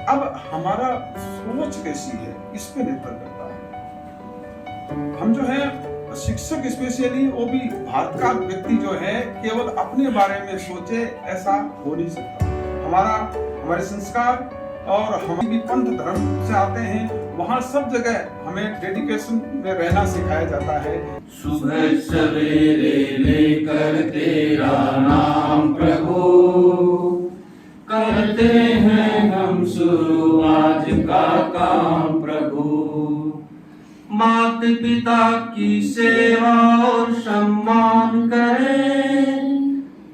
अब हमारा सोच कैसी है इस पे निर्भर करता है। हम जो है शिक्षक स्पेशली वो भी भारत का व्यक्ति जो है केवल अपने बारे में सोचे, ऐसा हो नहीं सकता। हमारे संस्कार और हम भी पंथ धर्म से आते हैं, वहाँ सब जगह हमें डेडिकेशन में रहना सिखाया जाता है। सुबह सवेरे लेकर तेरा नाम प्रभु, करते हैं हम शुरू आज का काम प्रभु। माता पिता की सेवा और सम्मान करें,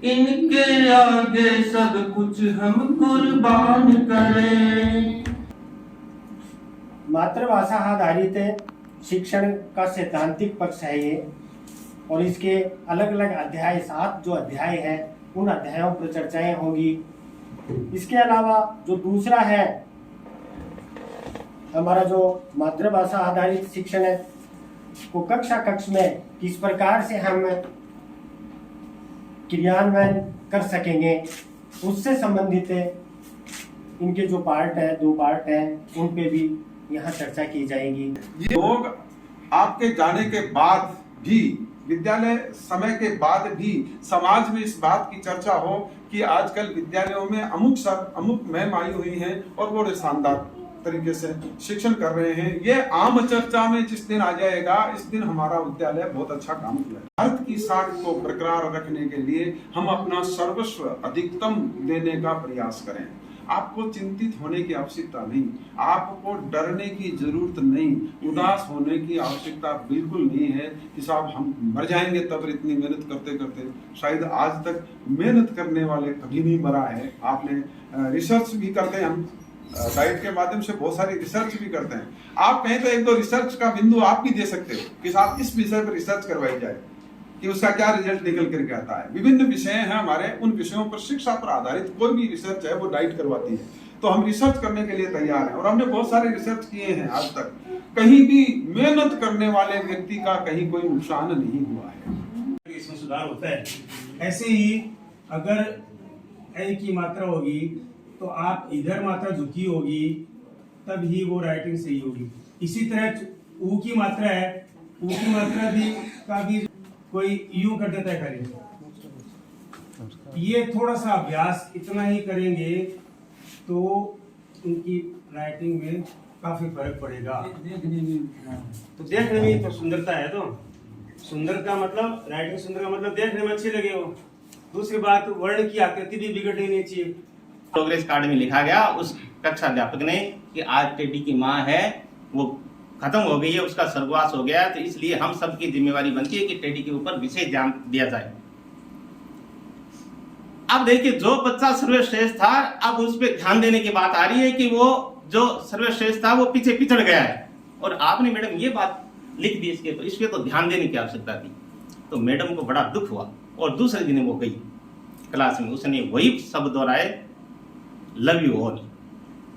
इनके आगे सब कुछ हम कुर्बान करें। मातृभाषा आधारित शिक्षण का सैद्धांतिक पक्ष है ये, और इसके अलग अलग अध्याय 7 जो अध्याय हैं उन अध्यायों पर चर्चाएं होगी। इसके अलावा जो दूसरा है हमारा जो मातृभाषा आधारित शिक्षण है को कक्ष में किस प्रकार से हम क्रियान्वयन कर सकेंगे, उससे संबंधित इनके जो पार्ट है 2 पार्ट हैं उन पे भी यहाँ चर्चा की जाएगी। लोग आपके जाने के बाद भी, विद्यालय समय के बाद भी समाज में इस बात की चर्चा हो कि आजकल विद्यालयों में अमुक मैम आई हुई हैं और वो शानदार तरीके से शिक्षण कर रहे हैं, ये आम चर्चा में जिस दिन आ जाएगा, इस दिन हमारा विद्यालय बहुत अच्छा काम किया। भारत की साख को बरकरार रखने के लिए हम अपना सर्वस्व अधिकतम देने का प्रयास करें। आपको चिंतित होने की आवश्यकता नहीं, आपको डरने की जरूरत नहीं, उदास होने की आवश्यकता बिल्कुल नहीं है कि साहब हम मर जाएंगे तब इतनी मेहनत करते करते। शायद आज तक मेहनत करने वाले कभी नहीं मरा है। आपने रिसर्च भी करते हैं, हम डाइट के माध्यम से बहुत सारी रिसर्च भी करते हैं। आप कहें तो 1-2 रिसर्च का बिंदु आप भी दे सकते हो कि साहब इस विषय पर रिसर्च करवाई जाए कि उसका क्या रिजल्ट निकल करके आता है। विभिन्न विषय हैं हमारे, उन विषयों पर शिक्षा पर आधारित कोई भी रिसर्च है वो डाइट करवाती है, तो हम रिसर्च करने के लिए तैयार हैं और हमने बहुत सारे रिसर्च किए हैं। आज तक कहीं भी मेहनत करने वाले व्यक्ति का कहीं कोई नुकसान नहीं हुआ है। इसमें सुधार होता है। ऐसे ही अगर ए की मात्रा होगी तो आप इधर मात्रा झुकी होगी तब ही वो राइटिंग सही होगी। इसी तरह ऊ की मात्रा है, ऊ की मात्रा भी का भी कोई यूं कर देता है खाली। ये थोड़ा सा अभ्यास इतना ही करेंगे तो उनकी राइटिंग में काफी फर्क पड़ेगा। तो देखने में तो सुंदरता है, तो सुंदर का मतलब राइटिंग सुंदर का मतलब देखने में अच्छी लगे हो। दूसरी बात वर्ण की आकृति भी बिगड़नी नहीं चाहिए। प्रोग्रेस कार्ड में लिखा गया उस कक्षा अध्यापक ने कि आज टेडी की माँ है वो खत्म हो गई है, उसका स्वर्गवास हो गया, तो इसलिए हम सबकी जिम्मेवारी बनती है कि टेडी के ऊपर विशेष ध्यान दिया जाए। अब देखिए जो बच्चा सर्वश्रेष्ठ था, अब उस पर ध्यान देने की बात आ रही है कि वो जो सर्वश्रेष्ठ था वो पीछे पिछड़ गया है, और आपने मैडम ये बात लिख दी इसके ऊपर, इस पे तो ध्यान देने की आवश्यकता थी। तो मैडम को बड़ा दुख हुआ और दूसरे दिन वो गई क्लास में, उसने वही शब्द दोहराए, लव यू ऑल।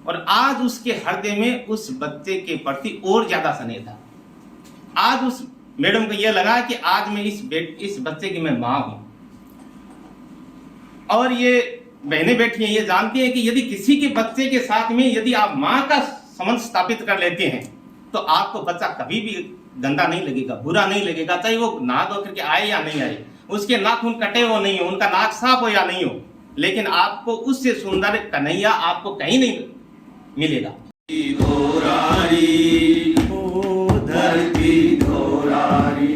और आज उसके हृदय में उस बच्चे के प्रति और ज्यादा स्नेह था। आज उस मैडम को यह लगा कि आज मैं इस बच्चे की मैं मां हूं। और ये बहनें बैठी हैं, ये जानती हैं कि यदि किसी के बच्चे के साथ में यदि आप मां का संबंध स्थापित कर लेते हैं तो आपको बच्चा कभी भी गंदा नहीं लगेगा, बुरा नहीं लगेगा, चाहे वो नहा धो करके आए या नहीं आए, उसके नाखून कटे हो नहीं हो, उनका नाक साफ हो या नहीं हो, लेकिन आपको उससे सुंदर कन्हैया आपको कहीं नहीं मिलेगा। धरती धोरारी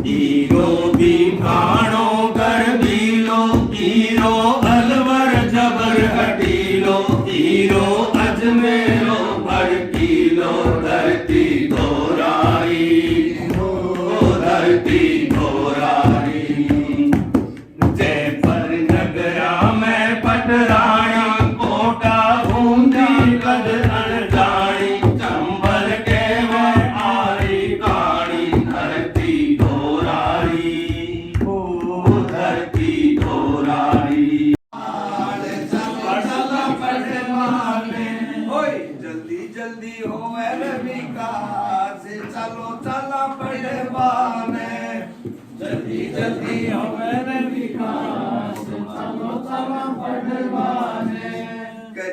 ईरो बिभाणो गर्भीलो ईरो अलवर जबर हटीलो ईरो अजमेरो भड़कीलो धरती धोरारी धरती धोरारी जयपुर नगरा में पटराणी कोटा बूंदी कद अनजानी चंबल के में आई काणी धरती धोरारी ओ धरती धोरारी। जल्दी जल्दी हो विकास चलो चला पढ़े बाने जल्दी जल्दी हो विकास चलो चला पढ़े बाने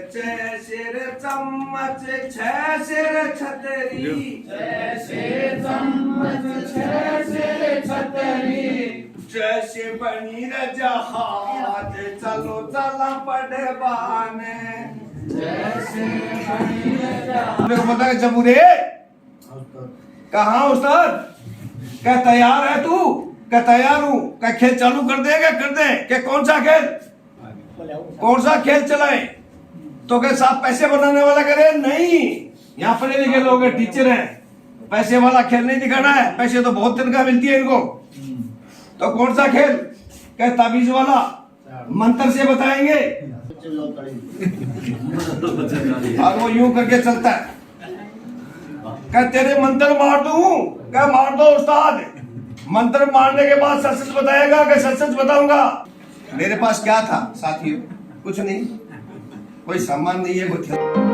छह सिर चम्मच छह सिर छतरी छह सिर चम्मच छह सिर छतरी जैसे बनी जहाज चलो चला पड़े बाने जैसे बनी मेरे को पता है जबूरे कहाँ उस्ताद क्या तैयार है तू क्या तैयार हूँ क्या खेल चालू कर देगा कर दे क्या कौन सा खेल कौन सा खेल चलाए तो क्या साहब पैसे बनाने वाला करे नहीं यहाँ पढ़े लिखे लोग हैं टीचर हैं पैसे वाला खेल नहीं दिखाना है पैसे तो बहुत तनख्वाह मिलती है इनको तो कौन सा खेल क्या ताबीज वाला मंत्र से बताएंगे और वो यूं करके चलता है क्या तेरे मंत्र मार दूं क्या मार दो उस्ताद मंत्र मारने के बाद सच सच बताएगा क्या सच सच बताऊंगा मेरे पास क्या था साथियों कुछ नहीं कोई सामान नहीं है कुछ